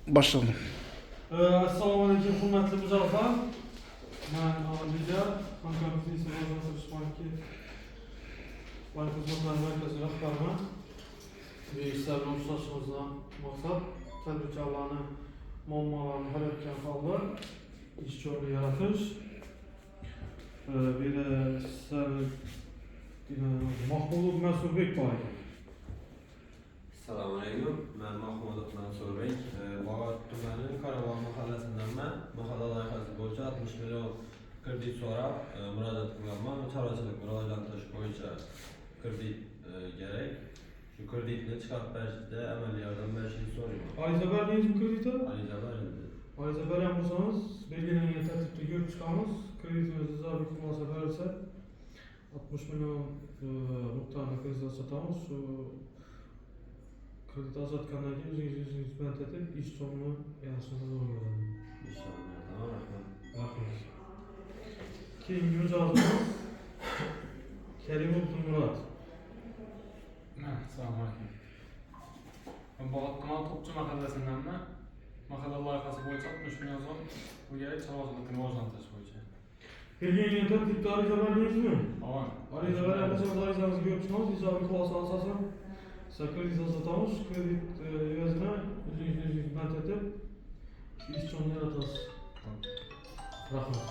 Başladım. Assalomu alaykum hurmatli muzoffer. Men Aliza, hamkorlik Rivojlantirish banki bank xizmatlari markazi rahbariman. Bu ishlar bilan ushlashimizdan maqsad tadbirkorlarni muammolarini hal etgan holda ish joyi yaratish. Bir Mahmudov Mansurbek bor ekan. Assalomu alaykum. Men Mahmudov Mansurbek. Bog'ot tumani Karavon mahallasindanman. Mahalla loyihasi bo'yicha 60 million kredit so'rab murojaat qilganman. Chorvachilik rivojlantirish bo'yicha kredit kerak. Shu kreditni chiqarib berishda amaliy yordam berishingizni so'rayman. Ariza berdingizmi kreditga? Ariza berildi. Ariza bergan bo'lsangiz, belgilangan tartibda ko'rib chiqamiz. Kreditimizni zabit qilmasa berilsa 60 million miqdorda kredit sotamiz. Shu kredit uzatgandan keyin o'zingiz bilan tatib ish joyini yaxshilab o'rganadi. Inshaalloh. Tamam, rahmat. Rahmat. Keyingi mijozimiz Karimov Dilmurod. Assalomu alaykum. Men Bog'ot tumani To'qchi mahallasindanman. Mahalla loyihasi bo'yicha 60 million so'm bu yerga chorvachilikni rivojlantirish bo'yicha. Belgilangan tartibda ariza berdingizmi? Avval Ariza bergan bo'lsangiz arizangizni ko'rib chiqamiz. Ijobiy xulosa asosan siz kredit sotamiz. Kredit evaziga o'zingiz bilan tatib ish joyini yaratasiz. Rahmat.